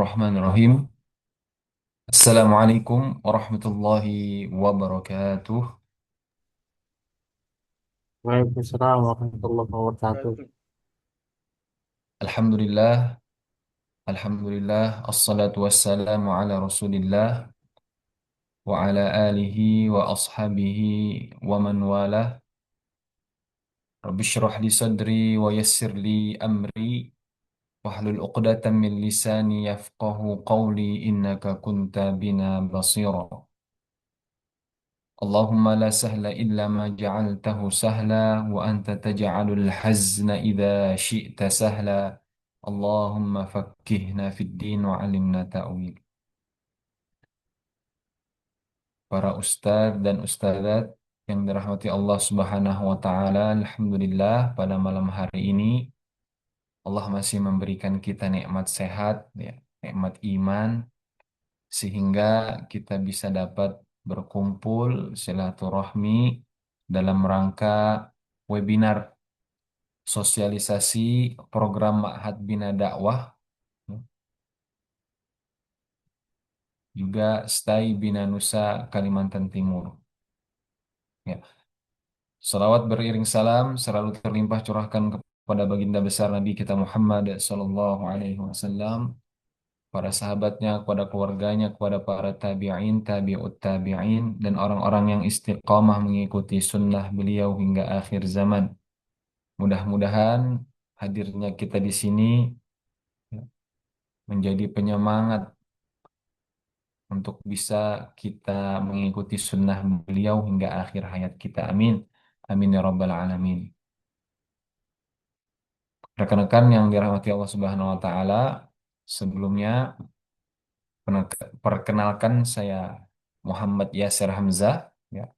Bismillahirrahmanirrahim. Assalamualaikum warahmatullahi wabarakatuh. Waalaikumsalam warahmatullahi wabarakatuh. Alhamdulillah, Alhamdulillah, assalatu wassalamu ala Rasulillah wa ala alihi wa ashabihi wa man walah. Rabbi shrah li sadri wa yassir li amri wahlul uqdatan min lisani yafqahu qawli innaka kunta bina basira. اللهم لا سهل إلا ما جعلته سهلا وأنت تجعل الحزن إذا شئت سهلا اللهم فكهنا في الدين وعلمنا تأويل. Para ustadz dan ustadzat yang dirahmati Allah Subhanahu wa taala, alhamdulillah pada malam hari ini Allah masih memberikan kita nikmat sehat ya, nikmat iman sehingga kita bisa dapat berkumpul silaturahmi dalam rangka webinar sosialisasi program Ma'had Bina Dakwah, juga Stai Bina Nusa Kalimantan Timur. Ya. Salawat beriring salam selalu terlimpah curahkan kepada baginda besar Nabi kita Muhammad Sallallahu Alaihi Wasallam, para sahabatnya, kepada keluarganya, kepada para tabi'in, tabi'ut tabi'in, dan orang-orang yang istiqamah mengikuti sunnah beliau hingga akhir zaman. Mudah-mudahan hadirnya kita di sini menjadi penyemangat untuk bisa kita mengikuti sunnah beliau hingga akhir hayat kita. Amin. Amin ya rabbal alamin. Rekan-rekan yang dirahmati Allah Subhanahu wa taala, sebelumnya perkenalkan saya Muhammad Yasir Hamzah ya.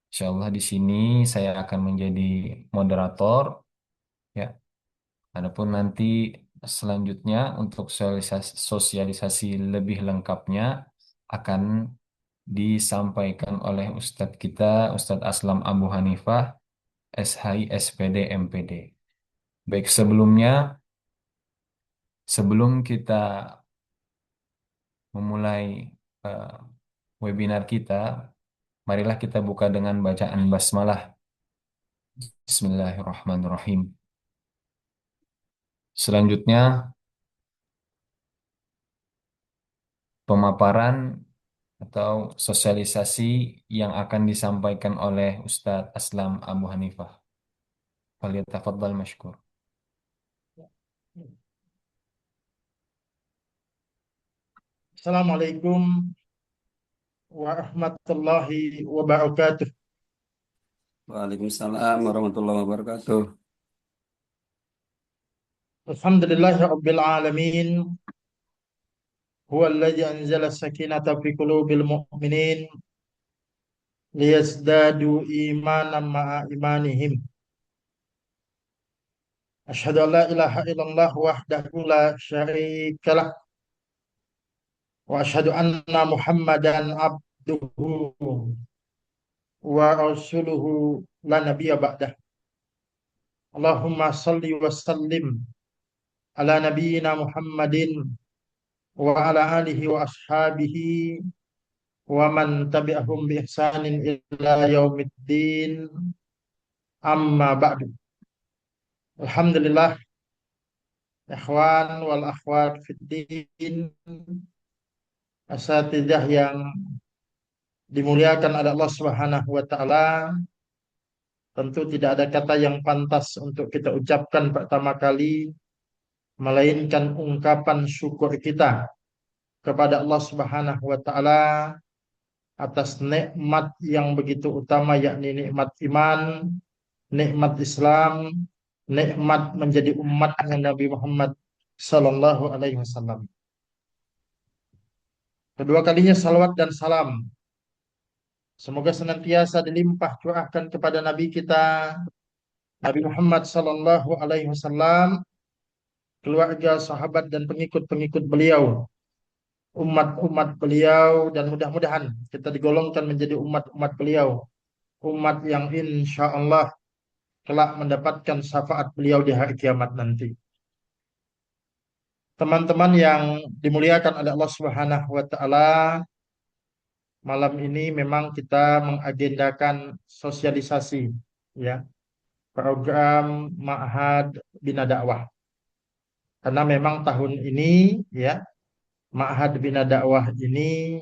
Insyaallah di sini saya akan menjadi moderator ya. Adapun nanti selanjutnya untuk sosialisasi lebih lengkapnya akan disampaikan oleh Ustadz kita, Ustadz Aslam Abu Hanifah, SHI SPD MPD. Baik, sebelum kita memulai eh, webinar kita, marilah kita buka dengan bacaan basmalah. Bismillahirrahmanirrahim. Selanjutnya, pemaparan atau sosialisasi yang akan disampaikan oleh Ustadz Aslam Abu Hanifah. Falyatafaddal mashkur. Assalamualaikum warahmatullahi wabarakatuh. Waalaikumsalam warahmatullahi wabarakatuh. Alhamdulillahi rabbil alamin. Huwa alladhi anzala sakinata fi qulubil mu'minin liyazdadu imanan ma'a imanihim. Asyhadu an la ilaha illallah wahdahu la syarika lah wa asyhadu anna Muhammadan abduhu wa rasuluhu la nabiyya ba'dah. Allahumma salli wa sallim ala nabiyyina Muhammadin wa ala alihi wa ashabihi wa man tabi'ahum bi ihsanin ila yaumiddin, amma ba'du. Alhamdulillah, ikhwan wal akhwat fiddin, asatidah yang dimuliakan oleh Allah Subhanahu wa taala. Tentu tidak ada kata yang pantas untuk kita ucapkan pertama kali melainkan ungkapan syukur kita kepada Allah Subhanahu wa taala atas nikmat yang begitu utama, yakni nikmat iman, nikmat Islam, nikmat menjadi umatnya Nabi Muhammad Sallallahu Alaihi Wasallam. Kedua kalinya salawat dan salam semoga senantiasa dilimpah curahkan kepada Nabi kita Nabi Muhammad Sallallahu Alaihi Wasallam, keluarga, sahabat dan pengikut-pengikut beliau, umat-umat beliau, dan mudah-mudahan kita digolongkan menjadi umat-umat beliau, umat yang insya Allah kelak mendapatkan syafaat beliau di hari kiamat nanti. Teman-teman yang dimuliakan oleh Allah Subhanahu wa taala, malam ini memang kita mengagendakan sosialisasi ya, program Ma'had Bina Dakwah. Karena memang tahun ini ya, Ma'had Bina Dakwah ini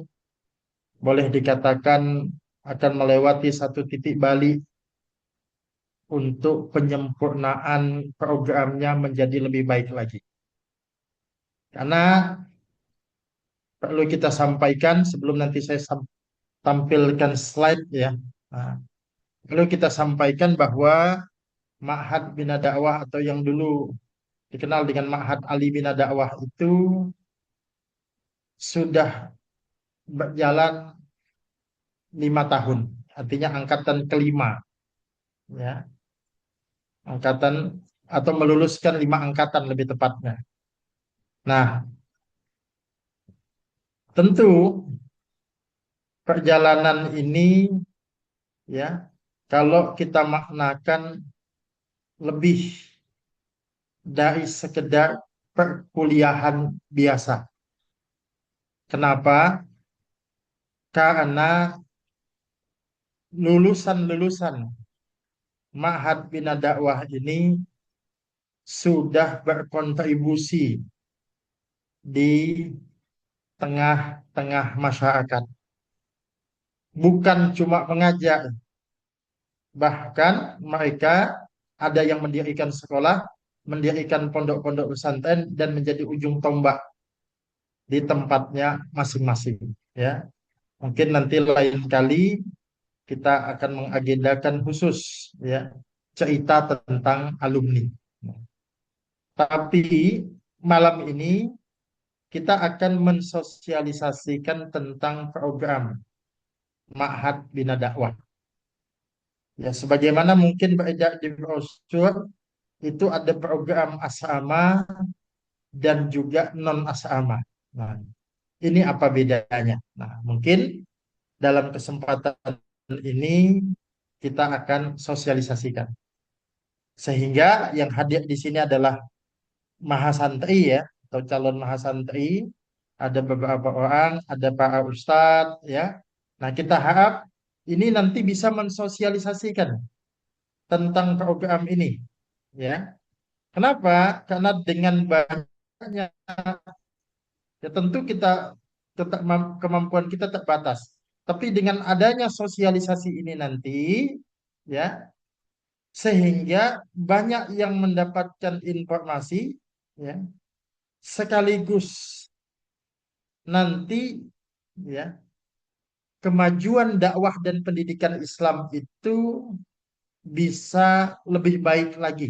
boleh dikatakan akan melewati satu titik balik untuk penyempurnaan programnya menjadi lebih baik lagi. Karena perlu kita sampaikan sebelum nanti saya tampilkan slide ya. Nah, perlu kita sampaikan bahwa Ma'had Bina Dakwah atau yang dulu dikenal dengan Ma'had Ali Bina Dakwah itu sudah berjalan 5 tahun, artinya angkatan kelima, ya, angkatan atau meluluskan 5 angkatan lebih tepatnya. Nah, tentu perjalanan ini ya, kalau kita maknakan lebih dari sekedar perkuliahan biasa. Kenapa? Karena lulusan-lulusan Ma'had Bina Dakwah ini sudah berkontribusi di tengah-tengah masyarakat. Bukan cuma mengajar, bahkan mereka ada yang mendirikan sekolah, mendirikan pondok-pondok pesantren dan menjadi ujung tombak di tempatnya masing-masing. Ya, mungkin nanti lain kali kita akan mengagendakan khusus ya cerita tentang alumni. Tapi malam ini kita akan mensosialisasikan tentang program Ma'had Bina Dakwah. Ya, sebagaimana mungkin beredar di brosur itu ada program asrama dan juga non asrama. Nah, ini apa bedanya? Nah, mungkin dalam kesempatan ini kita akan sosialisasikan. Sehingga yang hadir di sini adalah mahasantri ya, atau calon mahasantri, ada beberapa orang, ada para ustadz ya. Nah, kita harap ini nanti bisa mensosialisasikan tentang program ini ya. Kenapa? Karena dengan banyaknya ya tentu kita tetap kemampuan kita terbatas. Tapi dengan adanya sosialisasi ini nanti ya, sehingga banyak yang mendapatkan informasi ya, sekaligus nanti ya, kemajuan dakwah dan pendidikan Islam itu bisa lebih baik lagi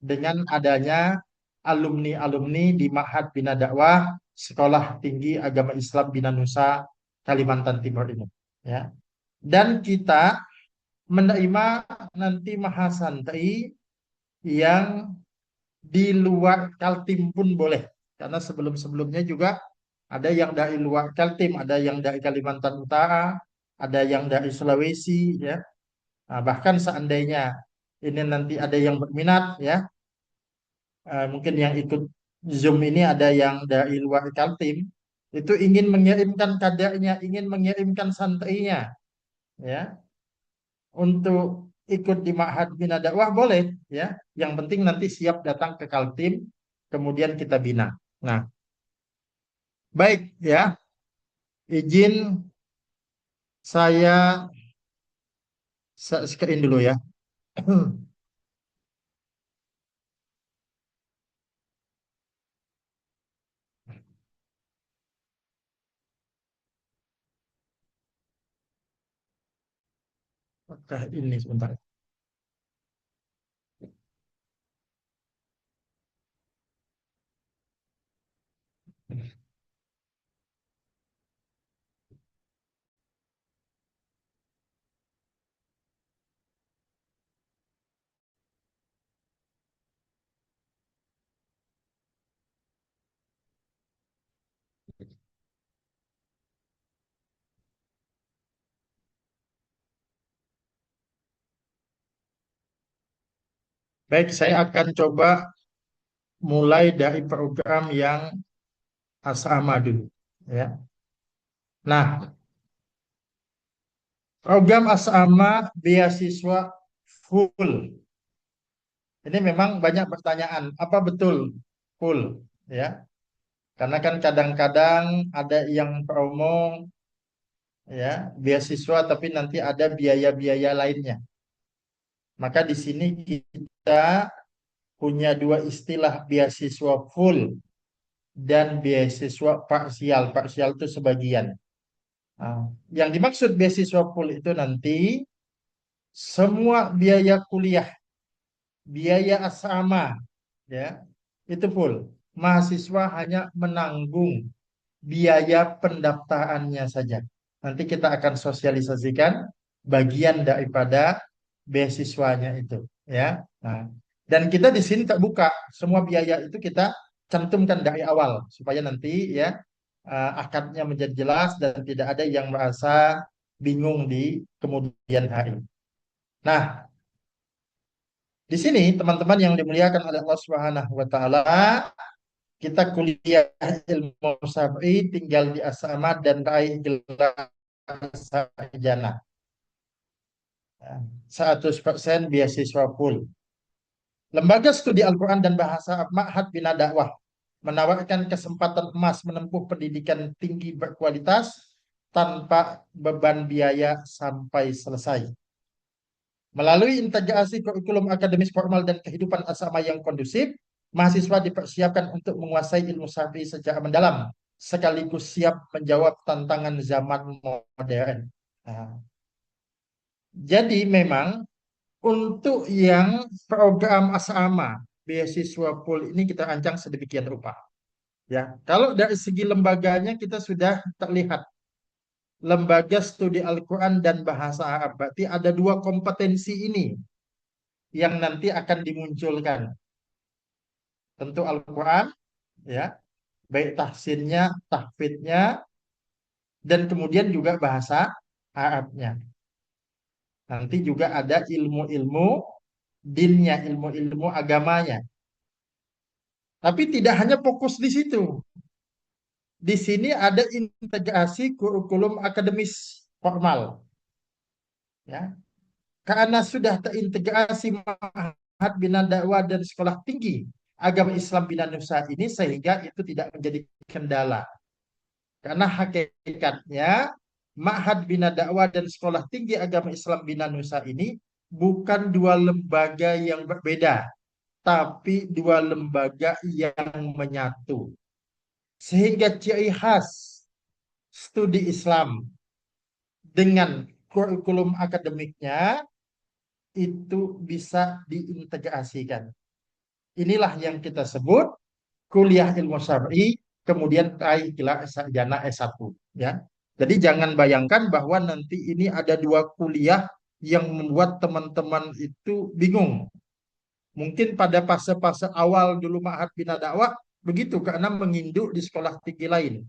dengan adanya alumni-alumni di Ma'had Bina Dakwah Sekolah Tinggi Agama Islam Bina Nusa Kalimantan Timur ini ya. Dan kita menerima nanti mahasantri yang di luar Kaltim pun boleh. Karena sebelum-sebelumnya juga ada yang dari luar Kaltim, ada yang dari Kalimantan Utara, ada yang dari Sulawesi ya. Nah, bahkan seandainya ini nanti ada yang berminat ya, mungkin yang ikut Zoom ini ada yang dari luar Kaltim, itu ingin mengirimkan kadernya, ingin mengirimkan santrinya ya untuk ikut di Ma'had Bina Dakwah boleh ya. Yang penting nanti siap datang ke Kaltim, kemudian kita bina. Nah, baik ya, izin saya screen dulu ya. Apakah ini sebentar? Baik, saya akan coba mulai dari program yang asrama dulu, ya. Nah, program asrama beasiswa full. Ini memang banyak pertanyaan, apa betul full, ya? Karena kan kadang-kadang ada yang promo, ya, beasiswa tapi nanti ada biaya-biaya lainnya. Maka di sini kita punya dua istilah, beasiswa full dan beasiswa parsial. Parsial itu sebagian. Nah, yang dimaksud beasiswa full itu nanti semua biaya kuliah, biaya asrama, ya, itu full. Mahasiswa hanya menanggung biaya pendaftarannya saja. Nanti kita akan sosialisasikan bagian daripada beasiswanya itu, ya. Nah, dan kita di sini terbuka, semua biaya itu kita cantumkan dari awal supaya nanti, ya, akadnya menjadi jelas dan tidak ada yang merasa bingung di kemudian hari. Nah, di sini teman-teman yang dimuliakan oleh Allah Subhanahu wa taala, kita kuliah ilmu syar'i tinggal di asrama dan raih gelar sarjana. 100% beasiswa full. Lembaga Studi Al-Quran dan Bahasa Ma'had Bina Dakwah menawarkan kesempatan emas menempuh pendidikan tinggi berkualitas tanpa beban biaya sampai selesai. Melalui integrasi kurikulum akademis formal dan kehidupan asrama yang kondusif, mahasiswa dipersiapkan untuk menguasai ilmu syar'i secara mendalam, sekaligus siap menjawab tantangan zaman modern. Nah, jadi memang untuk yang program asrama beasiswa full ini kita rancang sedemikian rupa. Ya, kalau dari segi lembaganya kita sudah terlihat lembaga studi Al-Quran dan bahasa Arab. Berarti ada dua kompetensi ini yang nanti akan dimunculkan. Tentu Al-Quran, ya, baik tahsinnya, tahfidnya, dan kemudian juga bahasa Arabnya. Nanti juga ada ilmu-ilmu dinnya, ilmu-ilmu agamanya. Tapi tidak hanya fokus di situ. Di sini ada integrasi kurikulum akademis formal. Ya, karena sudah terintegrasi Ma'had Bina Dakwah dan Sekolah Tinggi Agama Islam Bina Nusa ini, sehingga itu tidak menjadi kendala. Karena hakikatnya Ma'had Bina Dakwah dan Sekolah Tinggi Agama Islam Bina Nusa ini bukan dua lembaga yang berbeda, tapi dua lembaga yang menyatu. Sehingga ciri khas studi Islam dengan kurikulum akademiknya itu bisa diintegrasikan. Inilah yang kita sebut kuliah ilmu syar'i kemudian raih gelar sarjana S1, ya. Jadi jangan bayangkan bahwa nanti ini ada dua kuliah yang membuat teman-teman itu bingung. Mungkin pada fase-fase awal dulu Ma'had Bina Dakwah begitu karena menginduk di sekolah tinggi lain.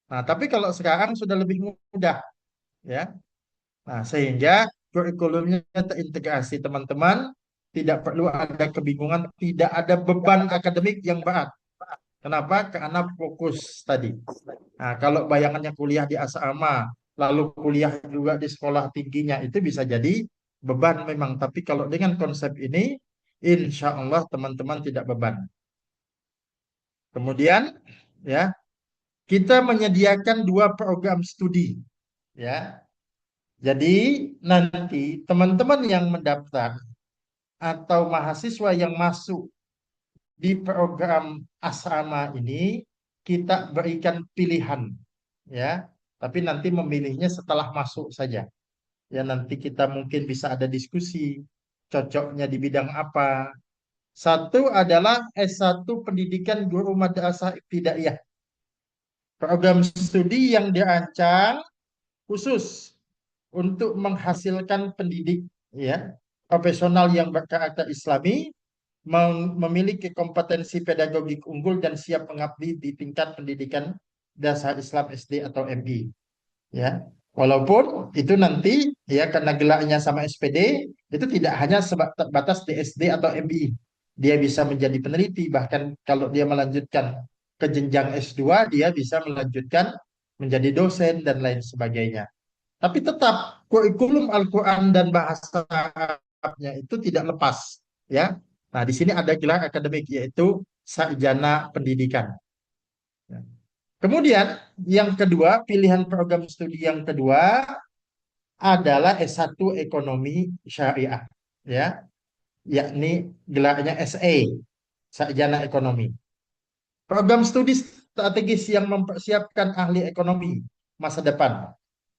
Nah, tapi kalau sekarang sudah lebih mudah, ya. Nah, sehingga kurikulumnya terintegrasi, teman-teman tidak perlu ada kebingungan, tidak ada beban akademik yang berat. Kenapa? Karena fokus tadi. Nah, kalau bayangannya kuliah di asrama, lalu kuliah juga di sekolah tingginya, itu bisa jadi beban memang. Tapi kalau dengan konsep ini, insya Allah teman-teman tidak beban. Kemudian, ya, kita menyediakan dua program studi, ya. Jadi nanti teman-teman yang mendaftar atau mahasiswa yang masuk di program asrama ini kita berikan pilihan, ya. Tapi nanti memilihnya setelah masuk saja. Ya, nanti kita mungkin bisa ada diskusi cocoknya di bidang apa. Satu adalah S1 Pendidikan Guru Madrasah Ibtidaiyah. Program studi yang dirancang khusus untuk menghasilkan pendidik, ya, profesional yang berkarakter Islami, memiliki kompetensi pedagogik unggul dan siap mengabdi di tingkat pendidikan dasar Islam SD atau MI, ya. Walaupun itu nanti, ya, karena gelarnya sama SPD, itu tidak hanya terbatas di SD atau MI, dia bisa menjadi peneliti, bahkan kalau dia melanjutkan ke jenjang S2, dia bisa melanjutkan menjadi dosen dan lain sebagainya. Tapi tetap kurikulum Al-Quran dan bahasa Arabnya itu tidak lepas, ya. Nah, di sini ada gelar akademik yaitu sarjana pendidikan. Ya. Kemudian yang kedua, pilihan program studi yang kedua adalah S1 Ekonomi Syariah, ya, yakni gelarnya SA, sarjana ekonomi. Program studi strategis yang mempersiapkan ahli ekonomi masa depan,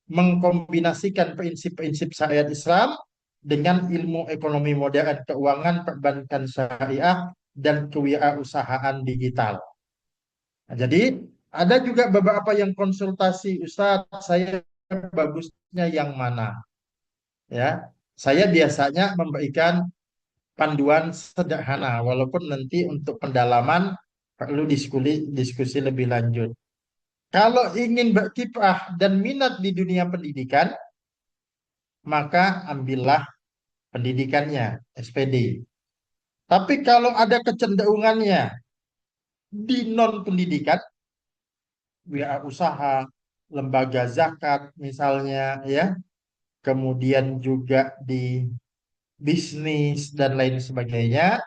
mengkombinasikan prinsip-prinsip syariat Islam dengan ilmu ekonomi modern, keuangan, perbankan syariah, dan kewirausahaan digital. Nah, jadi ada juga beberapa yang konsultasi, Ustadz, saya bagusnya yang mana? Ya, saya biasanya memberikan panduan sederhana, walaupun nanti untuk pendalaman perlu diskusi lebih lanjut. Kalau ingin berkiprah dan minat di dunia pendidikan, maka ambillah pendidikannya, SPD. Tapi kalau ada kecenderungannya di non pendidikan, wirausaha, lembaga zakat misalnya, ya, kemudian juga di bisnis dan lain sebagainya,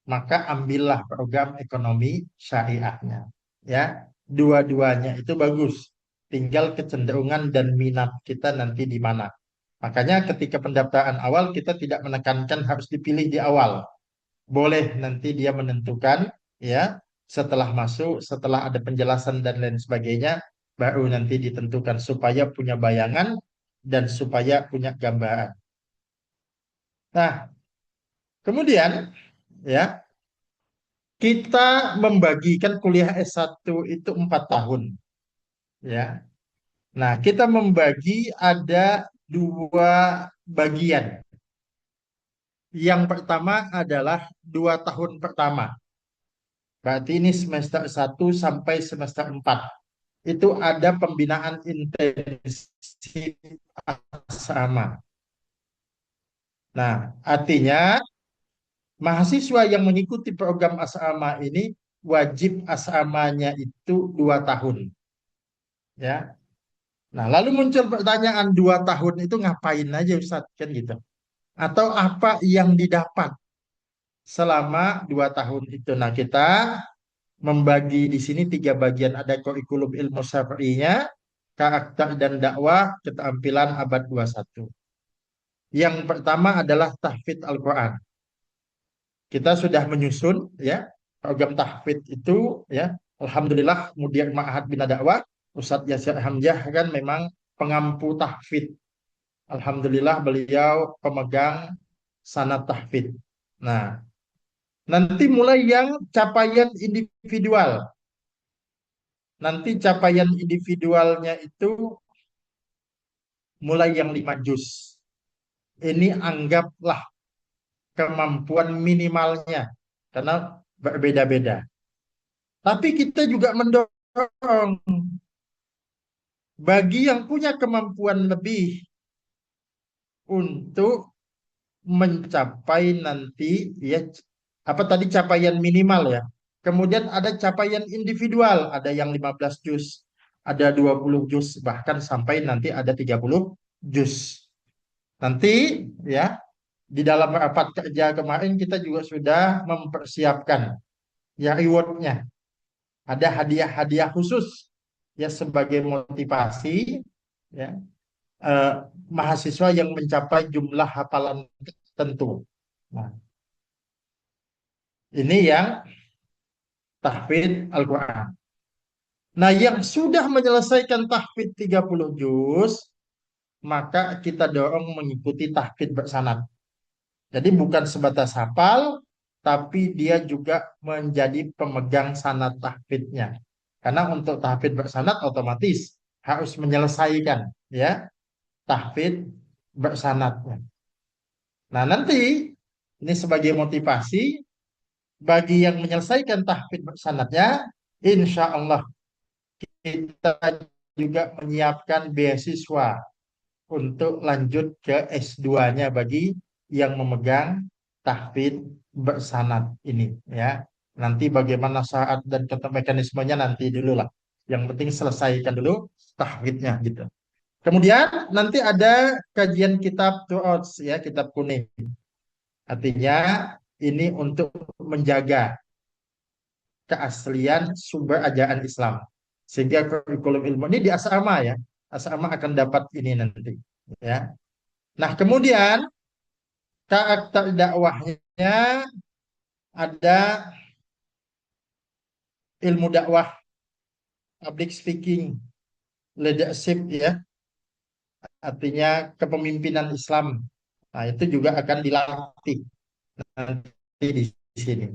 maka ambillah program ekonomi syariahnya. Ya, dua-duanya itu bagus. Tinggal kecenderungan dan minat kita nanti di mana. Makanya ketika pendaftaran awal kita tidak menekankan harus dipilih di awal. Boleh nanti dia menentukan, ya, setelah masuk, setelah ada penjelasan dan lain sebagainya, baru nanti ditentukan supaya punya bayangan dan supaya punya gambaran. Nah, kemudian, ya, kita membagikan kuliah S1 itu 4 tahun, ya. Nah, kita membagi ada dua bagian. Yang pertama adalah 2 tahun pertama. Berarti ini semester 1 sampai semester 4. Itu ada pembinaan intensif asrama. Nah, artinya mahasiswa yang mengikuti program asrama ini wajib asramanya itu 2 tahun. Ya. Nah, lalu muncul pertanyaan, 2 tahun itu ngapain aja Ustaz? Kan gitu. Atau apa yang didapat selama 2 tahun itu? Nah, kita membagi di sini 3 bagian. Ada kurikulum ilmu syar'inya, karakter dan dakwah, keterampilan abad 21. Yang pertama adalah tahfidz Al-Quran. Kita sudah menyusun, ya, program tahfidz itu, ya. Alhamdulillah Mudir Ma'had Bina Dakwah Ustadz Yasir Hamzah kan memang pengampu tahfidz. Alhamdulillah beliau pemegang sanad tahfidz. Nah, nanti mulai yang capaian individual. Nanti capaian individualnya itu mulai yang 5 juz. Ini anggaplah kemampuan minimalnya karena berbeda-beda. Tapi kita juga mendorong bagi yang punya kemampuan lebih untuk mencapai nanti, ya, apa tadi, capaian minimal, ya. Kemudian ada capaian individual, ada yang 15 juz, ada 20 juz, bahkan sampai nanti ada 30 juz. Nanti, ya, di dalam rapat kerja kemarin kita juga sudah mempersiapkan, ya, rewardnya. Ada hadiah-hadiah khusus, ya, sebagai motivasi, ya, eh, mahasiswa yang mencapai jumlah hafalan tertentu. Nah, ini yang tahfidz Al-Quran. Nah, yang sudah menyelesaikan tahfidz 30 juz, maka kita dorong mengikuti tahfidz bersanad. Jadi bukan sebatas hafal, tapi dia juga menjadi pemegang sanad tahfidznya. Karena untuk tahfidz bersanad otomatis harus menyelesaikan, ya, tahfidz bersanadnya. Nah, nanti ini sebagai motivasi bagi yang menyelesaikan tahfidz bersanadnya, insya Allah kita juga menyiapkan beasiswa untuk lanjut ke S2-nya bagi yang memegang tahfidz bersanad ini ya. Nanti bagaimana syarat dan kata mekanismenya nanti dulu lah. Yang penting selesaikan dulu tahfidnya gitu. Kemudian nanti ada kajian kitab Tu'ods ya, kitab kuning. Artinya ini untuk menjaga keaslian sumber ajaran Islam. Sehingga kurikulum ilmu ini di asrama ya. Asrama akan dapat ini nanti ya. Nah, kemudian karakter dakwahnya ada ilmu dakwah, public speaking, leadership ya, artinya kepemimpinan Islam. Nah, itu juga akan dilatih nanti di sini.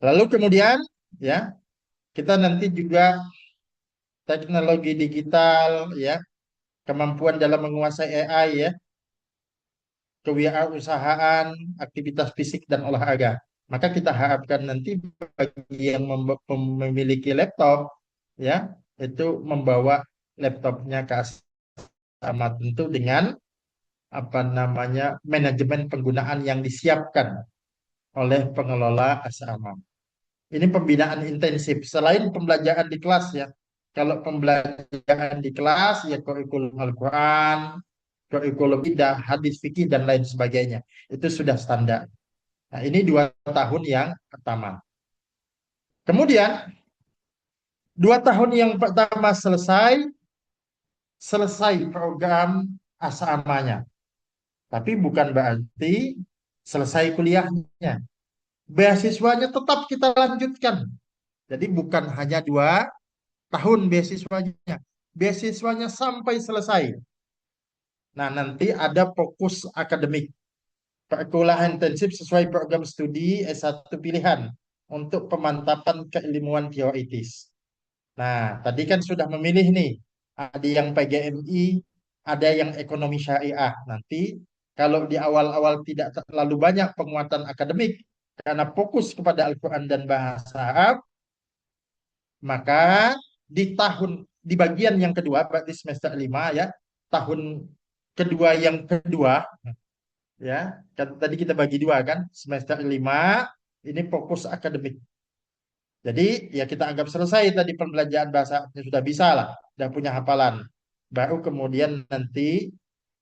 Lalu kemudian ya, kita nanti juga teknologi digital ya, kemampuan dalam menguasai AI ya, kewirausahaan, aktivitas fisik dan olahraga. Maka kita harapkan nanti bagi yang memiliki laptop ya, itu membawa laptopnya ke asrama tentu dengan apa namanya manajemen penggunaan yang disiapkan oleh pengelola asrama. Ini pembinaan intensif selain pembelajaran di kelas ya. Kalau pembelajaran di kelas ya kurikulum Al-Quran, kurikulum idah, hadis fikih dan lain sebagainya. Itu sudah standar. Nah, ini 2 tahun yang pertama. Kemudian 2 tahun yang pertama selesai program asramanya. Tapi bukan berarti selesai kuliahnya. Beasiswanya tetap kita lanjutkan. Jadi bukan hanya 2 tahun beasiswanya. Beasiswanya sampai selesai. Nah, nanti ada fokus akademik. Perkuliahan intensif sesuai program studi S1 pilihan untuk pemantapan keilmuan teoritis. Nah, tadi kan sudah memilih nih. Ada yang PGMI, ada yang ekonomi syariah. Nanti kalau di awal-awal tidak terlalu banyak penguatan akademik karena fokus kepada Al-Quran dan bahasa Arab, maka di bagian yang kedua, berarti semester 5 ya, tahun kedua yang kedua, ya, kan tadi kita bagi dua kan, semester 5 ini fokus akademik. Jadi ya kita anggap selesai tadi pembelajaran bahasa sudah bisa lah, sudah punya hafalan. Baru kemudian nanti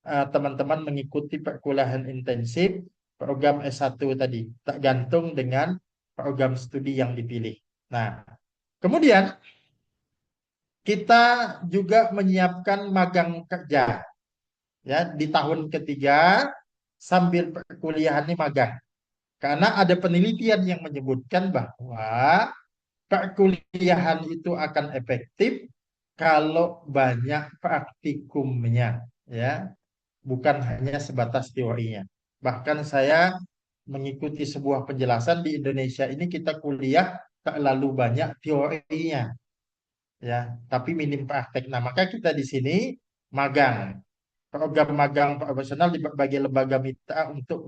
teman-teman mengikuti perkuliahan intensif program S1 tadi, tergantung dengan program studi yang dipilih. Nah, kemudian kita juga menyiapkan magang kerja ya di tahun ketiga sambil perkuliahan ini magang. Karena ada penelitian yang menyebutkan bahwa perkuliahan itu akan efektif kalau banyak praktikumnya ya, bukan hanya sebatas teorinya. Bahkan saya mengikuti sebuah penjelasan di Indonesia ini kita kuliah terlalu banyak teorinya ya, tapi minim praktek. Nah, maka kita di sini magang, program magang profesional di berbagai lembaga mitra untuk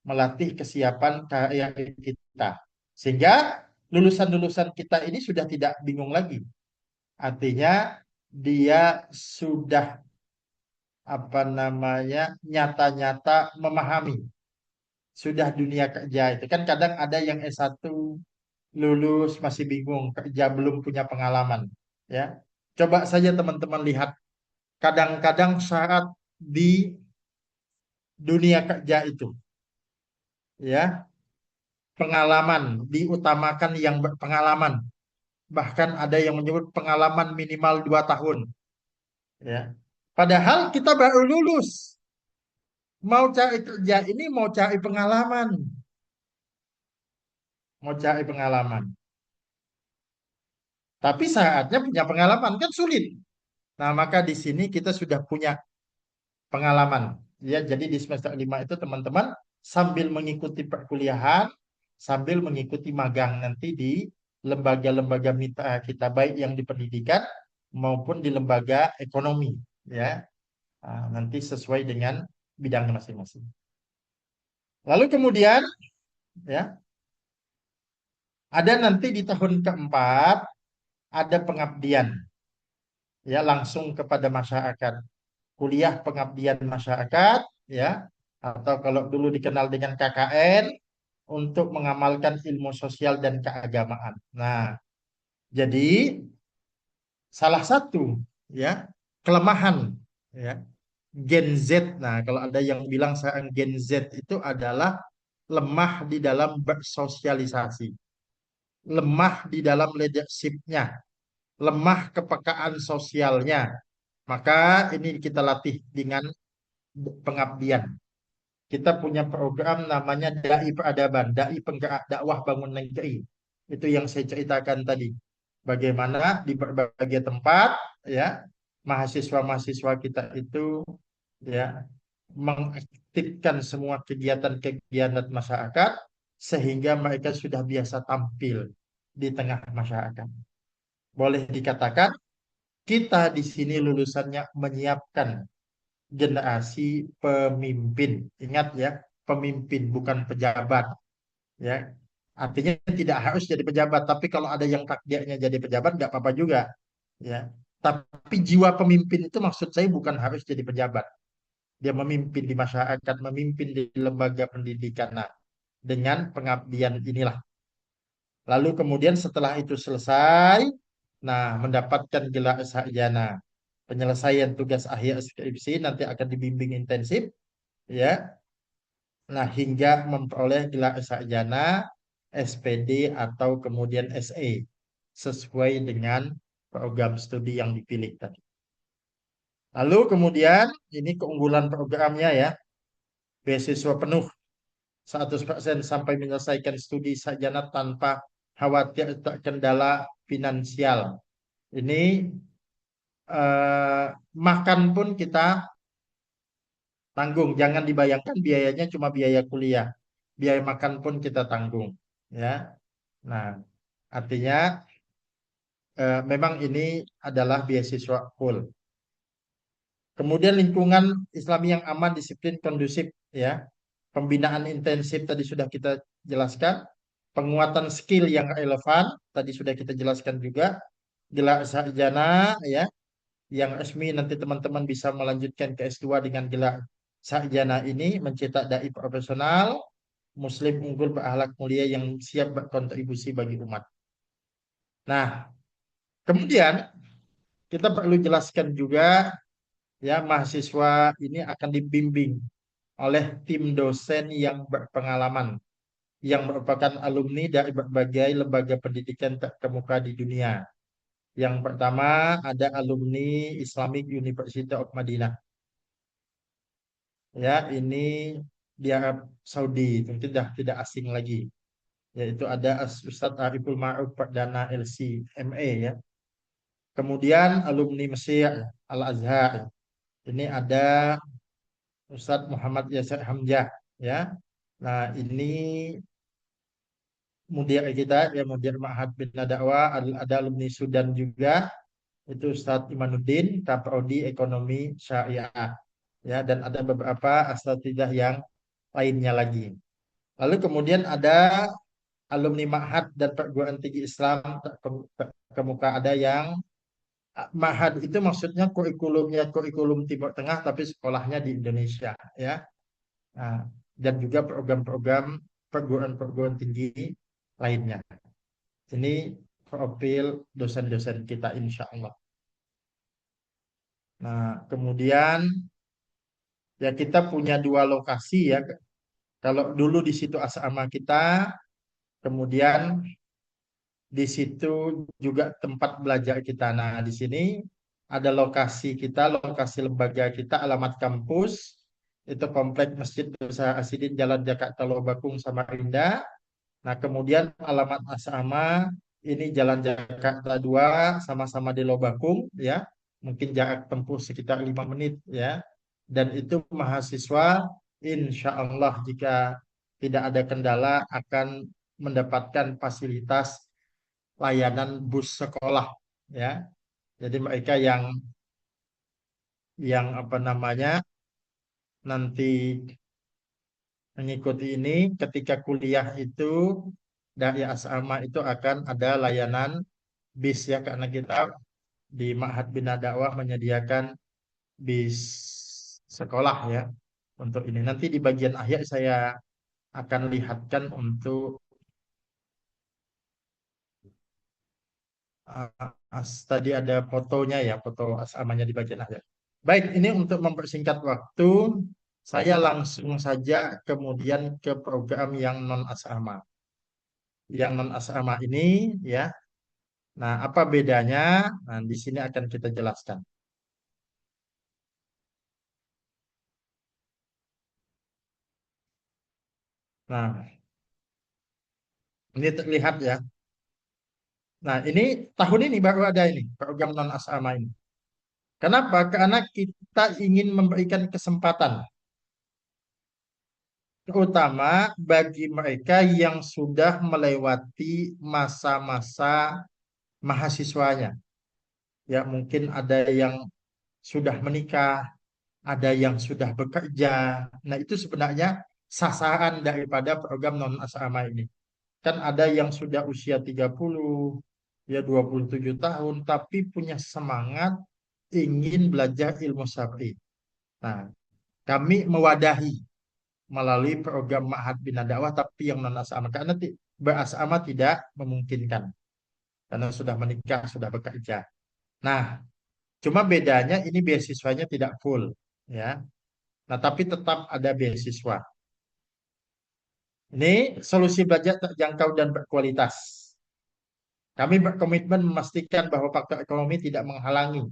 melatih kesiapan karir kita. Sehingga lulusan-lulusan kita ini sudah tidak bingung lagi. Artinya dia sudah apa namanya nyata-nyata memahami sudah dunia kerja itu kan kadang ada yang S1 lulus masih bingung kerja belum punya pengalaman ya. Coba saja teman-teman lihat kadang-kadang syarat di dunia kerja itu ya, pengalaman diutamakan yang berpengalaman, bahkan ada yang menyebut pengalaman minimal 2 tahun ya, padahal kita baru lulus mau cari kerja ini mau cari pengalaman tapi saatnya punya pengalaman kan sulit. Nah, maka di sini kita sudah punya pengalaman. Ya, jadi di semester 5 itu teman-teman sambil mengikuti perkuliahan, sambil mengikuti magang nanti di lembaga-lembaga mitra kita baik yang di pendidikan maupun di lembaga ekonomi ya. Nah, nanti sesuai dengan bidangnya masing-masing. Lalu kemudian ya, ada nanti di tahun keempat ada pengabdian ya langsung kepada masyarakat. Kuliah pengabdian masyarakat ya, atau kalau dulu dikenal dengan KKN, untuk mengamalkan ilmu sosial dan keagamaan. Nah, jadi salah satu ya kelemahan ya Gen Z. Nah, kalau ada yang bilang saya Gen Z itu adalah lemah di dalam bersosialisasi, lemah di dalam leadershipnya, lemah kepekaan sosialnya. Maka ini kita latih dengan pengabdian. Kita punya program namanya Dai Peradaban, Dai Penggerak Dakwah Bangun Negeri. Itu yang saya ceritakan tadi. Bagaimana di berbagai tempat ya mahasiswa-mahasiswa kita itu ya mengaktifkan semua kegiatan-kegiatan masyarakat sehingga mereka sudah biasa tampil di tengah masyarakat. Boleh dikatakan kita di sini lulusannya menyiapkan generasi pemimpin. Ingat ya, pemimpin bukan pejabat ya. Artinya tidak harus jadi pejabat, tapi kalau ada yang takdirnya jadi pejabat nggak apa-apa juga ya. Tapi jiwa pemimpin itu maksud saya bukan harus jadi pejabat. Dia memimpin di masyarakat, memimpin di lembaga pendidikan. Nah, dengan pengabdian inilah. Lalu kemudian setelah itu selesai, nah mendapatkan gelar sarjana. Penyelesaian tugas akhir skripsi nanti akan dibimbing intensif, ya. Nah, hingga memperoleh gelar sarjana, SPD atau kemudian SE sesuai dengan program studi yang dipilih tadi. Lalu kemudian ini keunggulan programnya ya, beasiswa penuh 100% sampai menyelesaikan studi sarjana tanpa khawatir terkendala finansial. Ini makan pun kita tanggung. Jangan dibayangkan biayanya cuma biaya kuliah. Biaya makan pun kita tanggung. Ya. Nah, artinya memang ini adalah beasiswa full. Kemudian lingkungan Islami yang aman, disiplin, kondusif, ya. Pembinaan intensif tadi sudah kita jelaskan. Penguatan skill yang relevan tadi sudah kita jelaskan juga. Gelar sarjana, ya, yang resmi nanti teman-teman bisa melanjutkan ke S2 dengan gelar sarjana ini mencetak dai profesional muslim unggul berakhlak mulia yang siap berkontribusi bagi umat. Nah, kemudian kita perlu jelaskan juga ya mahasiswa ini akan dibimbing oleh tim dosen yang berpengalaman yang merupakan alumni dari berbagai lembaga pendidikan terkemuka di dunia. Yang pertama ada alumni Islamic University of Madinah. Ya, ini di Arab Saudi, mungkin dah tidak asing lagi. Yaitu ada Ustadz Ariful Ma'ruf Perdana LC MA ya. Kemudian alumni Mesir Al-Azhar. Ini ada Ustadz Muhammad Yasir Hamzah ya. Nah, ini mudir kita ya, mudir Ma'had Bina Dakwah, ada alumni Sudan juga, itu Ustadz Imanuddin Kaprodi Ekonomi Syariah ya, dan ada beberapa asatidzah yang lainnya lagi. Lalu kemudian ada alumni Ma'had dan perguruan tinggi Islam kemuka, ada yang Ma'had itu maksudnya kurikulumnya kurikulum Timur Tengah tapi sekolahnya di Indonesia ya. Nah, dan juga program-program perguruan-perguruan tinggi lainnya. Ini profil dosen-dosen kita insya Allah. Nah, kemudian ya kita punya dua lokasi ya. Kalau dulu di situ asrama kita, kemudian di situ juga tempat belajar kita. Nah, di sini ada lokasi kita, lokasi lembaga kita, alamat kampus, itu Komplek Masjid Besar Asidin, Jalan Jakarta Lobakung, Samarinda. Nah, kemudian alamat asrama ini Jalan Jakarta 2, sama-sama di Lobakung, ya. Mungkin jarak tempuh sekitar 5 menit, ya. Dan itu mahasiswa, insya Allah jika tidak ada kendala akan mendapatkan fasilitas layanan bus sekolah ya. Jadi mereka yang apa namanya nanti mengikuti ini ketika kuliah itu dari asrama itu akan ada layanan bis ya, karena kita di Ma'had Bina Dakwah menyediakan bis sekolah ya. untuk ini. Nanti di bagian akhir saya akan lihatkan untuk tadi ada fotonya ya, foto asramanya di bagian akhir. Baik, ini untuk mempersingkat waktu, saya langsung saja kemudian ke program yang non asrama. Yang non asrama ini ya. Nah, apa bedanya? Nah, di sini akan kita jelaskan. Nah, ini terlihat ya. Nah, ini tahun ini baru ada ini program non asrama ini. Kenapa? Karena kita ingin memberikan kesempatan, terutama bagi mereka yang sudah melewati masa-masa mahasiswanya. Ya, mungkin ada yang sudah menikah, ada yang sudah bekerja. Nah, itu sebenarnya sasaran daripada program non asrama ini. Kan ada yang sudah usia 30, ya 27 tahun, tapi punya semangat ingin belajar ilmu syar'i. Nah, kami mewadahi melalui program Ma'had Bina Dakwah, tapi yang non asrama. Karena berasrama tidak memungkinkan. Karena sudah menikah, sudah bekerja. Nah, cuma bedanya ini beasiswanya tidak full. Ya. Nah, tapi tetap ada beasiswa. Ini solusi belajar terjangkau dan berkualitas. Kami berkomitmen memastikan bahwa faktor ekonomi tidak menghalangi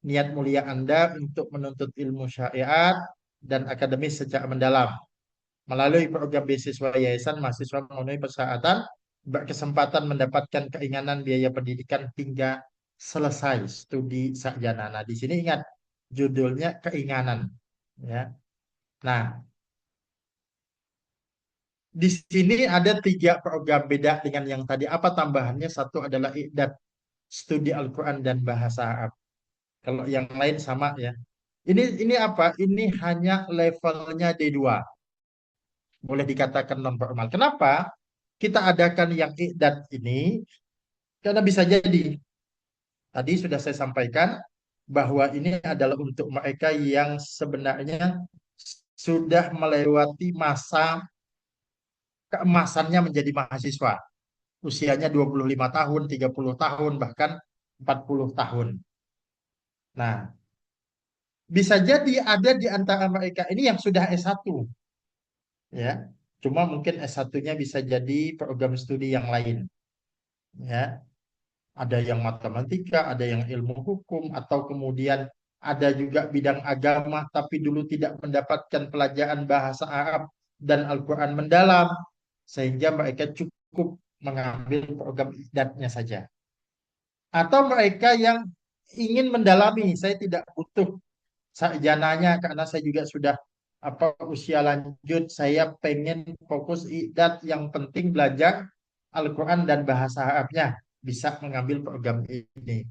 niat mulia Anda untuk menuntut ilmu syariat dan akademis secara mendalam. Melalui program beasiswa yayasan, mahasiswa memenuhi persyaratan berkesempatan mendapatkan keringanan biaya pendidikan hingga selesai studi sarjana. Nah, di sini ingat judulnya keringanan, ya. Nah, di sini ada 3 program beda dengan yang tadi. Apa tambahannya? Satu adalah i'dad studi Al-Quran dan bahasa Arab. Kalau yang lain sama ya. Ini apa? Ini hanya levelnya D2. Boleh dikatakan non formal. Kenapa? Kita adakan yang i'dad ini karena bisa jadi tadi sudah saya sampaikan bahwa ini adalah untuk mereka yang sebenarnya sudah melewati masa keemasannya menjadi mahasiswa. Usianya 25 tahun, 30 tahun, bahkan 40 tahun. Nah, bisa jadi ada di antara mereka ini yang sudah S1, ya. Cuma mungkin S1-nya bisa jadi program studi yang lain, ya. Ada yang matematika, ada yang ilmu hukum, atau kemudian ada juga bidang agama, tapi dulu tidak mendapatkan pelajaran bahasa Arab dan Al-Quran mendalam, sehingga mereka cukup mengambil program idatnya saja. Atau mereka yang ingin mendalami, saya tidak butuh sarjananya karena saya juga sudah usia lanjut, saya pengen fokus idat, yang penting belajar Al-Quran dan bahasa Arabnya, bisa mengambil program ini.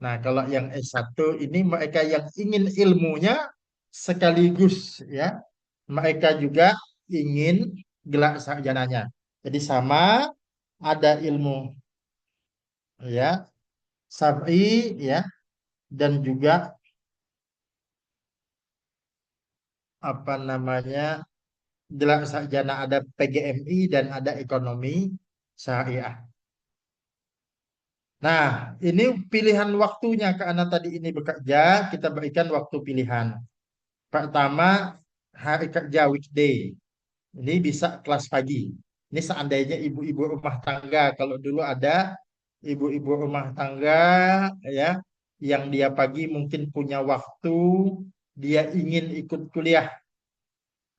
Nah, kalau yang S1 ini mereka yang ingin ilmunya sekaligus, ya, mereka juga ingin gelar sarjananya. Jadi sama, ada ilmu, ya, syar'i, ya, dan juga apa namanya, gelar sarjana, ada PGMI dan ada ekonomi syariah. Nah, ini pilihan waktunya karena tadi ini bekerja, kita berikan waktu pilihan. Pertama, hari kerja weekday. Ini bisa kelas pagi. Ini seandainya ibu-ibu rumah tangga. Kalau dulu ada ibu-ibu rumah tangga, ya, yang dia pagi mungkin punya waktu, dia ingin ikut kuliah,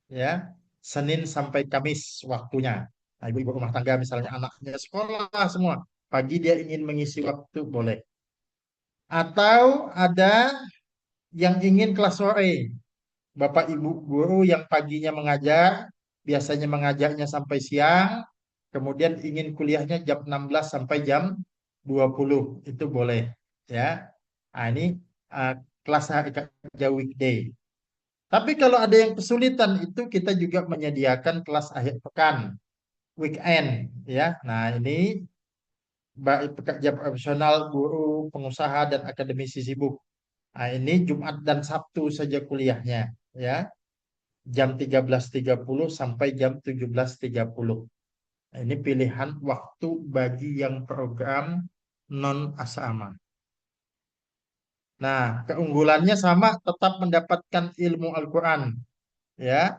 ya, Senin sampai Kamis waktunya. Nah, ibu-ibu rumah tangga misalnya anaknya sekolah semua, pagi dia ingin mengisi waktu, boleh. Atau ada yang ingin kelas sore, Bapak Ibu guru yang paginya mengajar, biasanya mengajarnya sampai siang, kemudian ingin kuliahnya jam 16 sampai jam 20, itu boleh, ya. Nah, ini uh, kelas hari kerja weekday. Tapi kalau ada yang kesulitan, itu kita juga menyediakan kelas akhir pekan, weekend, ya. Nah, ini baik pekerja profesional, guru, pengusaha, dan akademisi sibuk. Nah, ini Jumat dan Sabtu saja kuliahnya, ya. jam 13.30 sampai jam 17.30. Nah, ini pilihan waktu bagi yang program non asrama. Nah, keunggulannya sama, tetap mendapatkan ilmu Al-Quran, ya,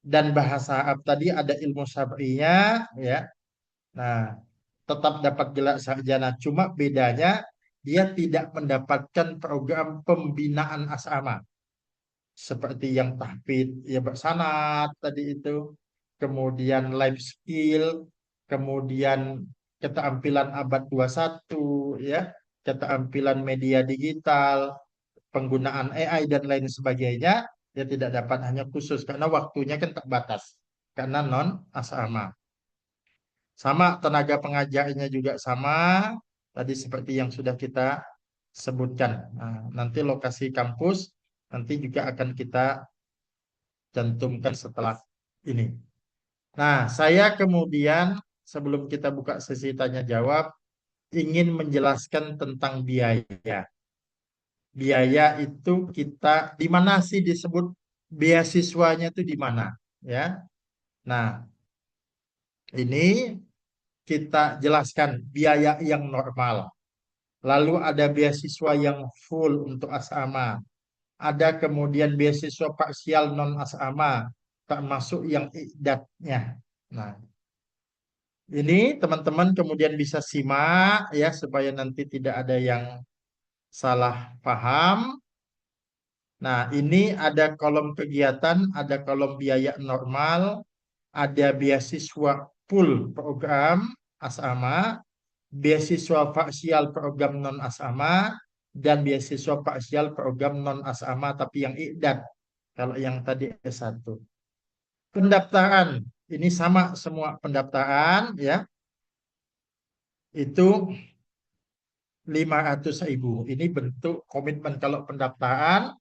dan bahasa Arab tadi ada ilmu syar'inya, ya. Nah, tetap dapat gelar sarjana. Cuma bedanya dia tidak mendapatkan program pembinaan asrama seperti yang tahfidz ya bersanad tadi itu, kemudian life skill, kemudian keterampilan abad 21, ya, keterampilan media digital, penggunaan AI dan lain sebagainya, dia tidak dapat, hanya khusus karena waktunya kan terbatas karena non asrama. Sama tenaga pengajarnya juga sama, tadi seperti yang sudah kita sebutkan. Nah, nanti lokasi kampus nanti juga akan kita cantumkan setelah ini. Nah, saya kemudian sebelum kita buka sesi tanya jawab ingin menjelaskan tentang biaya. Biaya itu kita di mana sih disebut beasiswanya itu di mana, ya? Nah, ini kita jelaskan biaya yang normal. Lalu ada beasiswa yang full untuk asrama. Ada kemudian beasiswa parsial non asrama, termasuk yang idatnya. Nah, ini teman-teman kemudian bisa simak ya supaya nanti tidak ada yang salah paham. Nah, ini ada kolom kegiatan, ada kolom biaya normal, ada beasiswa full program asrama, beasiswa parsial program non asrama, dan beasiswa parsial program non asrama tapi yang idat. Kalau yang tadi S1. Pendaftaran ini sama semua pendaftaran ya. Itu 500.000. Ini bentuk komitmen. Kalau pendaftaran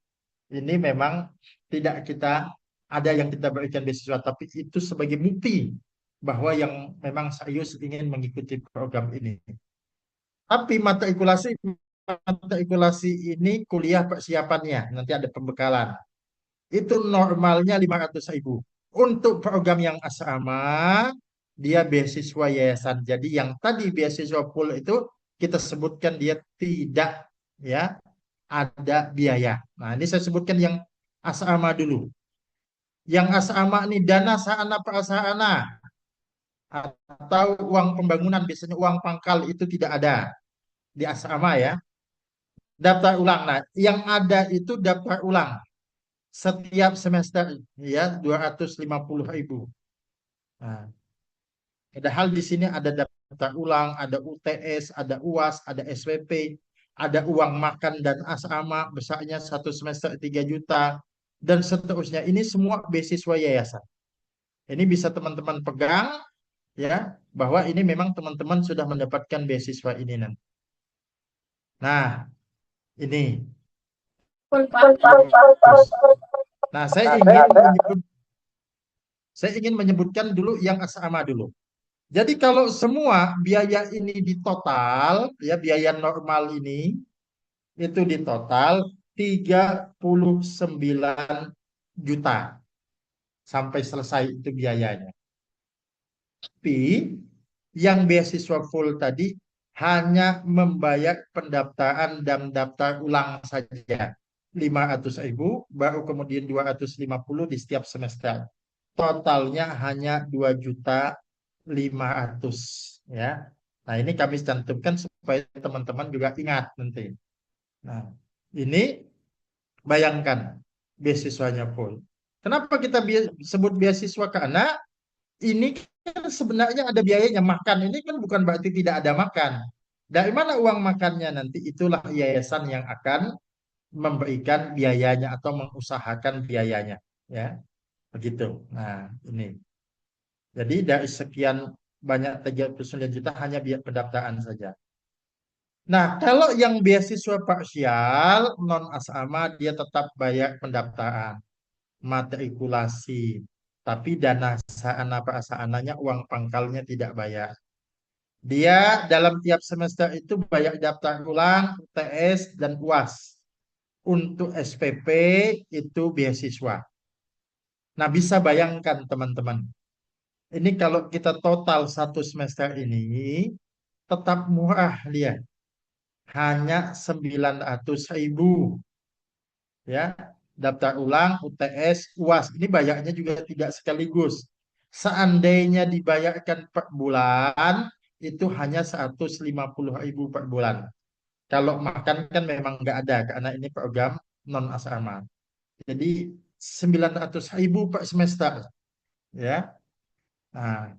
ini memang tidak kita ada yang kita berikan beasiswa, tapi itu sebagai bukti bahwa yang memang serius ingin mengikuti program ini. Tapi matrikulasi ini kuliah persiapannya nanti ada pembekalan. Itu normalnya 500.000. Untuk program yang asrama dia beasiswa yayasan. Jadi yang tadi beasiswa full itu kita sebutkan dia tidak ya ada biaya. Nah, ini saya sebutkan yang asrama dulu. Yang asrama ini dana sarana prasarana atau uang pembangunan, biasanya uang pangkal itu tidak ada di asrama ya. Daftar ulang. Nah, yang ada itu daftar ulang setiap semester ya 250.000. Nah, padahal di sini ada daftar ulang, ada UTS, ada UAS, ada SPP, ada uang makan dan asrama besarnya satu semester 3 juta dan seterusnya. Ini semua beasiswa yayasan. Ini bisa teman-teman pegang ya bahwa ini memang teman-teman sudah mendapatkan beasiswa ini nanti. Nah, ini. Nah, saya ingin menyebutkan dulu yang asrama dulu. Jadi kalau semua biaya ini ditotal, ya biaya normal ini itu ditotal 39 juta sampai selesai itu biayanya. Tapi yang beasiswa full tadi hanya membayar pendaftaran dan daftar ulang saja 500.000, baru kemudian 250 di setiap semester. Totalnya hanya 2.500.000 ya. Nah, ini kami cantumkan supaya teman-teman juga ingat nanti. Nah, ini bayangkan beasiswanya full. Kenapa kita sebut beasiswa? Karena ini kan sebenarnya ada biayanya. Makan ini kan bukan berarti tidak ada makan. Dari mana uang makannya nanti? Itulah yayasan yang akan memberikan biayanya atau mengusahakan biayanya. Ya, begitu. Nah, ini. Jadi dari sekian banyak 39 juta hanya biaya pendaftaran saja. Nah, kalau yang beasiswa parsial non asrama dia tetap bayar pendaftaran, matrikulasi, tapi dana sarana prasarananya uang pangkalnya tidak bayar. Dia dalam tiap semester itu bayar daftar ulang, UTS dan UAS. Untuk SPP itu beasiswa. Nah, bisa bayangkan teman-teman. Ini kalau kita total satu semester ini tetap murah dia. Hanya 900.000 ya. Daftar ulang, UTS, UAS. Ini bayarnya juga tidak sekaligus. Seandainya dibayarkan per bulan, itu hanya 150.000 per bulan. Kalau makan kan memang nggak ada, karena ini program non asrama. Jadi 900.000 per semester. Ya. Nah,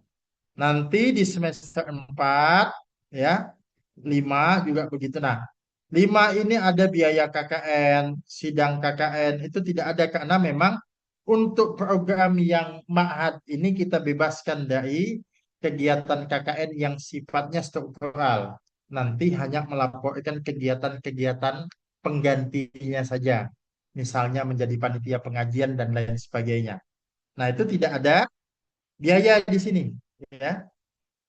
nanti di semester 4 ya, 5 juga begitu. Nah, 5 ini ada biaya KKN, sidang KKN itu tidak ada karena memang untuk program yang ma'had ini kita bebaskan dari kegiatan KKN yang sifatnya struktural. Nanti hanya melaporkan kegiatan-kegiatan penggantinya saja. Misalnya menjadi panitia pengajian dan lain sebagainya. Nah, itu tidak ada biaya di sini, ya.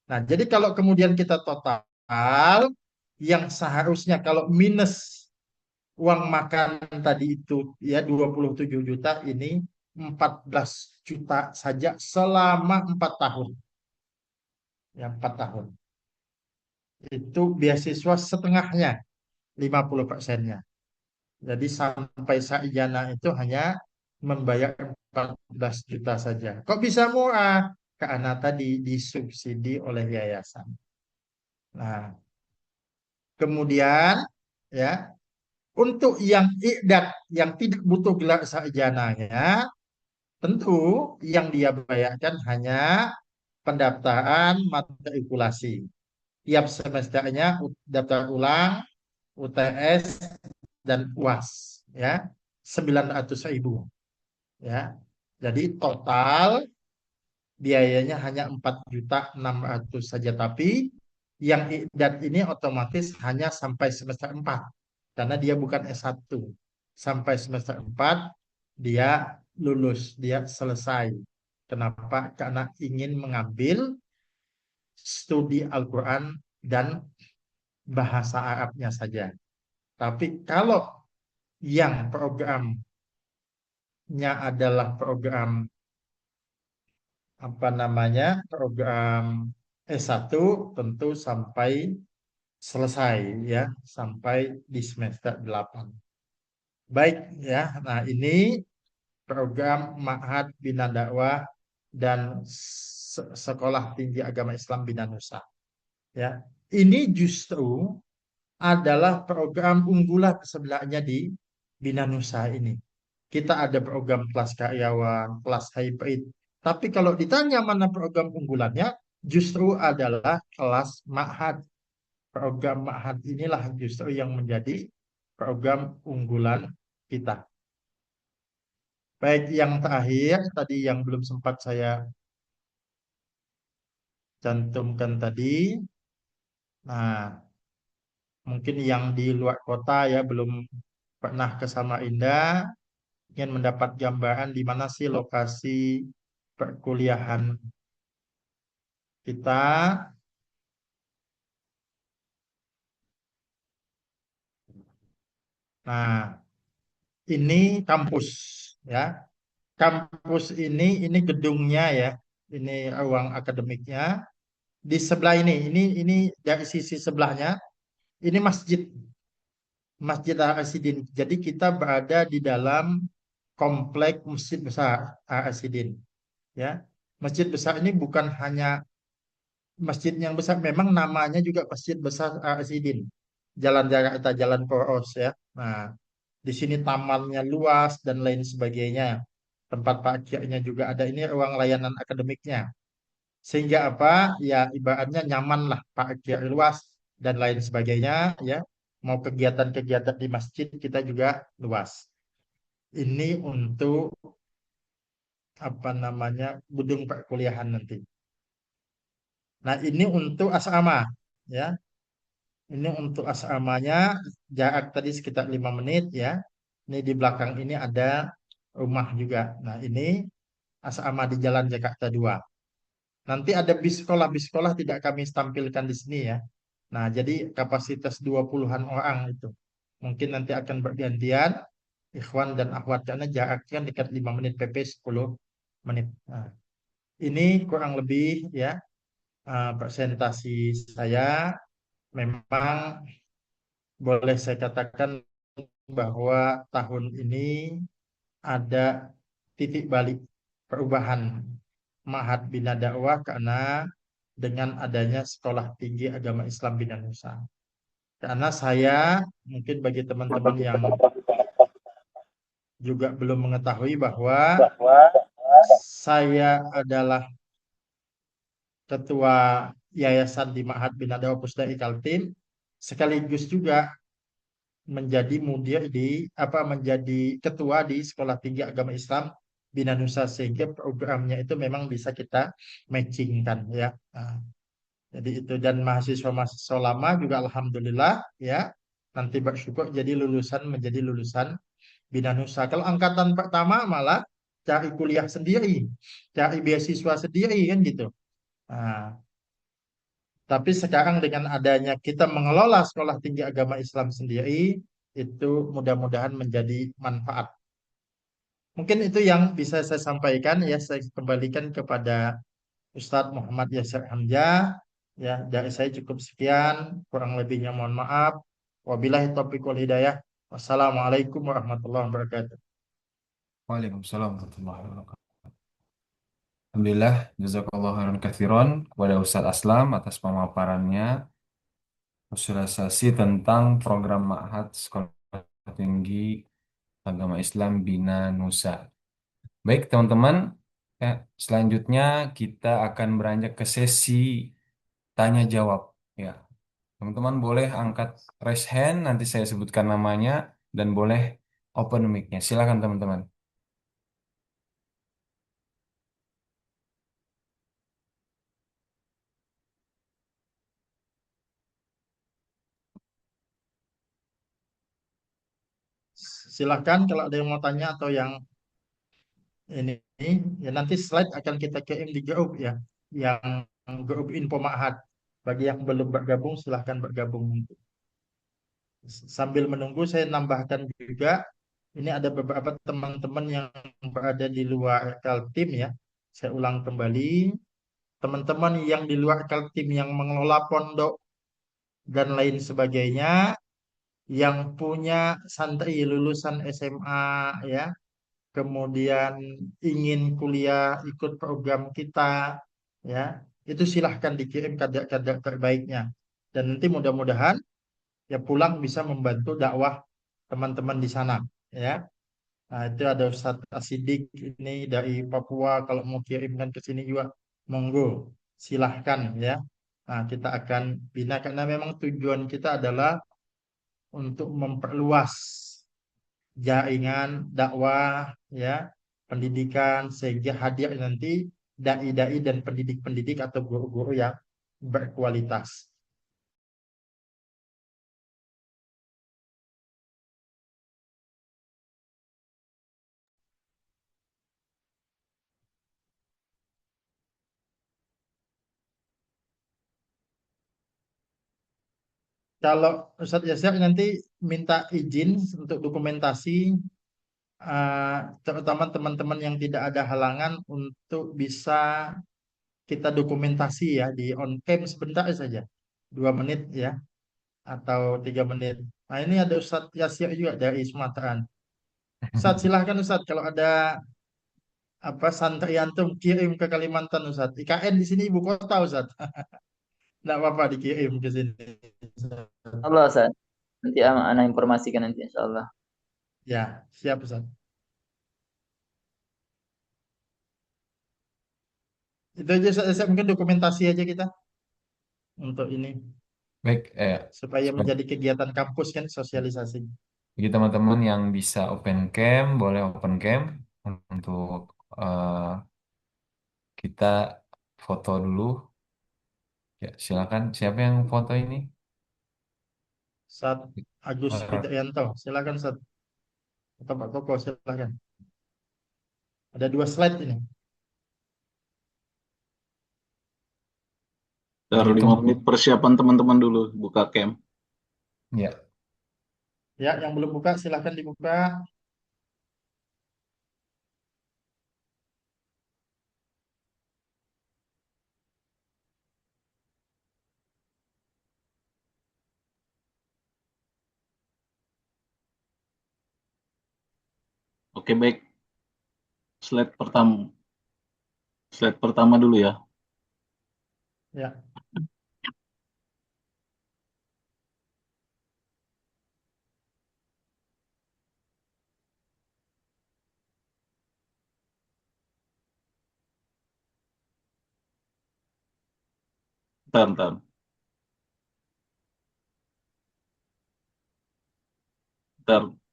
Nah, jadi kalau kemudian kita total yang seharusnya kalau minus uang makan tadi itu ya 27 juta, ini 14 juta saja selama 4 tahun. Ya, 4 tahun. Itu beasiswa setengahnya, 50%-nya. Jadi sampai sarjana itu hanya membayar 14 juta saja. Kok bisa murah? Karena tadi disubsidi oleh yayasan. Nah, kemudian ya, untuk yang iqdad yang tidak butuh gelar sarjananya, tentu yang dia bayarkan hanya pendaftaran matrikulasi. Tiap semesternya daftar ulang, UTS dan UAS, ya, 900.000, ya. Jadi total biayanya hanya 4.600.000 saja, tapi yang iqdad ini otomatis hanya sampai semester 4 karena dia bukan S1. Sampai semester 4 dia lulus, dia selesai. Kenapa? Karena ingin mengambil studi Al-Quran dan bahasa Arabnya saja. Tapi kalau yang programnya adalah program apa namanya, program S1, tentu sampai selesai ya, sampai di semester 8. Baik ya. Nah, ini program Ma'had Bina Dakwah dan Sekolah Tinggi Agama Islam Bina Nusa, ya. Ini justru adalah program unggulan sebelahnya di Bina Nusa ini. Kita ada program kelas karyawan, kelas hybrid. Tapi kalau ditanya mana program unggulannya, justru adalah kelas Ma'had. Program Ma'had inilah justru yang menjadi program unggulan kita. Baik, yang terakhir tadi yang belum sempat saya cantumkan tadi. Nah, mungkin yang di luar kota ya belum pernah ke Samarinda, ingin mendapat gambaran di mana sih lokasi perkuliahan kita. Nah, ini kampus ya. Kampus ini gedungnya ya. Ini ruang akademiknya. Di sebelah ini dari sisi sebelahnya ini masjid, Masjid Al-Asidin. Jadi kita berada di dalam komplek Masjid Besar Al-Asidin, ya. Masjid besar ini bukan hanya masjid yang besar, memang namanya juga Masjid Besar Al-Asidin. Jalan Jakarta, Jalan Poros ya. Nah, di sini tamannya luas dan lain sebagainya. Tempat parkirnya juga ada. Ini ruang layanan akademiknya. Sehingga apa? Ya ibaratnya nyaman lah, parkir luas dan lain sebagainya ya. Mau kegiatan-kegiatan di masjid kita juga luas. Ini untuk apa namanya, gedung perkuliahan nanti. Nah, ini untuk asrama ya. Ini untuk asramanya, jarak tadi sekitar 5 menit ya. Ini di belakang ini ada rumah juga. Nah, ini asrama di Jalan Jakarta 2. Nanti ada bis sekolah tidak kami tampilkan di sini ya. Nah, jadi kapasitas 20-an orang itu. Mungkin nanti akan bergantian, ikhwan dan akhwat, karena jaraknya dekat 5 menit PP 10. menit. Nah, ini kurang lebih ya presentasi saya. Memang boleh saya katakan bahwa tahun ini ada titik balik perubahan Ma'had Bina Dakwah karena dengan adanya Sekolah Tinggi Agama Islam Bina Nusa. Karena saya mungkin bagi teman-teman yang juga belum mengetahui bahwa saya adalah ketua yayasan di Ma'had Bina Dakwah Pusdai Kaltim sekaligus juga menjadi mudir di menjadi ketua di Sekolah Tinggi Agama Islam Bina Nusa sehingga programnya itu memang bisa kita matchingkan ya. Nah, jadi itu dan mahasiswa-mahasiswa lama juga alhamdulillah ya nanti bersyukur jadi menjadi lulusan Bina Nusa. Kalau angkatan pertama malah cari kuliah sendiri, cari beasiswa sendiri kan gitu. Nah, tapi sekarang dengan adanya kita mengelola Sekolah Tinggi Agama Islam sendiri, itu mudah-mudahan menjadi manfaat. Mungkin itu yang bisa saya sampaikan ya, saya kembalikan kepada Ustadz Muhammad Yasir Hamzah. Ya, dari saya cukup sekian, kurang lebihnya mohon maaf. Wabillahi taufiq wal hidayah. Wassalamualaikum warahmatullahi wabarakatuh. Waalaikumsalam warahmatullahi wabarakatuh. Alhamdulillah, jazakallah khairan katsiran kepada Ustadz Aslam atas pemaparannya, sosialisasi tentang program Ma'had Sekolah Tinggi Agama Islam Bina Nusa. Baik, teman-teman, ya, selanjutnya kita akan beranjak ke sesi tanya jawab. Ya, teman-teman boleh angkat raise hand, nanti saya sebutkan namanya dan boleh open mic-nya. Silakan teman-teman. Silahkan kalau ada yang mau tanya atau yang ini ya nanti slide akan kita kirim di grup ya, yang grup info Ma'had. Bagi yang belum bergabung silahkan bergabung. Sambil menunggu saya nambahkan juga ini ada beberapa teman-teman yang berada di luar Kaltim ya. Saya ulang kembali, teman-teman yang di luar Kaltim yang mengelola pondok dan lain sebagainya, yang punya santri lulusan SMA ya, kemudian ingin kuliah ikut program kita ya, itu silahkan dikirim kadar-kadar terbaiknya. Dan nanti mudah-mudahan ya pulang bisa membantu dakwah teman-teman di sana ya. Nah, itu ada Ustadz Asidik ini dari Papua kalau mau kirimkan ke sini juga monggo silahkan ya. Nah, kita akan bina karena memang tujuan kita adalah untuk memperluas jaringan dakwah ya, pendidikan sehingga hadir nanti dai-dai dan pendidik-pendidik atau guru-guru yang berkualitas. Kalau Ustadz Yasir nanti minta izin untuk dokumentasi, terutama teman-teman yang tidak ada halangan untuk bisa kita dokumentasi ya di on cam sebentar saja, 2 menit ya atau 3 menit. Nah ini ada Ustadz Yasir juga dari Sumatera. Ustadz silahkan Ustadz kalau ada santri antum kirim ke Kalimantan Ustadz. IKN di sini ibu kota Ustadz. Tidak apa-apa dikirim ke sini. Allah Ustaz. Nanti anak informasikan nanti insya Allah. Ya siap Ustadz. Itu aja Ustadz, mungkin dokumentasi aja kita untuk ini Baik, supaya menjadi kegiatan kampus kan sosialisasi. bagi teman-teman yang bisa open cam, boleh open cam untuk eh, kita foto dulu. Ya, silakan. Siapa yang foto ini? Saat Agus Eh, Fitrianto, silakan Ustadz. Atau Pak Koko, silakan. Ada 2 slide ini. Baru 5 menit persiapan teman-teman dulu buka cam. Ya, Ya, yang belum buka silakan dibuka. Oke, baik. Slide pertama dulu ya. Ya. Bentar, bentar. Bentar.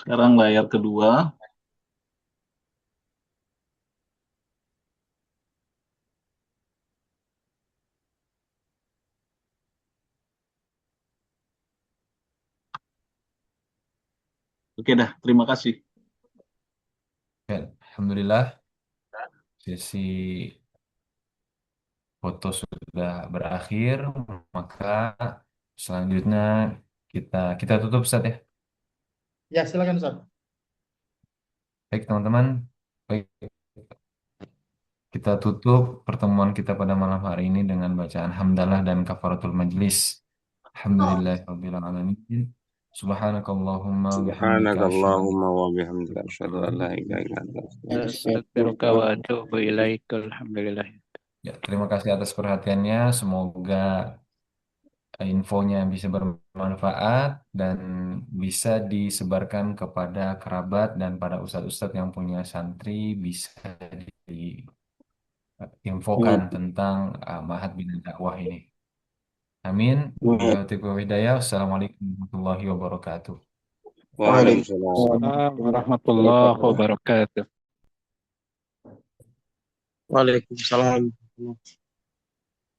Sekarang layar kedua. Oke dah, terima kasih. Oke, Alhamdulillah, sesi foto sudah berakhir, maka selanjutnya kita kita tutup Ustaz ya. Ya, silakan Ustaz. Baik teman-teman, baik kita tutup pertemuan kita pada malam hari ini dengan bacaan hamdalah dan kafaratul majlis. Alhamdulillahirabbil alamin. Subhanakallahumma wa bihamdika asyhadu an Subhanakallahumma wa bihamdika asyhadu an la ilaha illa anta Astaghfiruka wa atubu ilaik. Alhamdulillah. Ya, terima kasih atas perhatiannya. Semoga infonya bisa bermanfaat dan bisa disebarkan kepada kerabat dan pada ustadz-ustadz yang punya santri bisa diinfokan tentang Ma'had Bina Dakwah ini. Amin. Wabillahi taufiq wal hidayah. Wassalamualaikum warahmatullahi wabarakatuh. Waalaikumsalam. Assalamualaikum warahmatullahi wabarakatuh. Waalaikumsalam.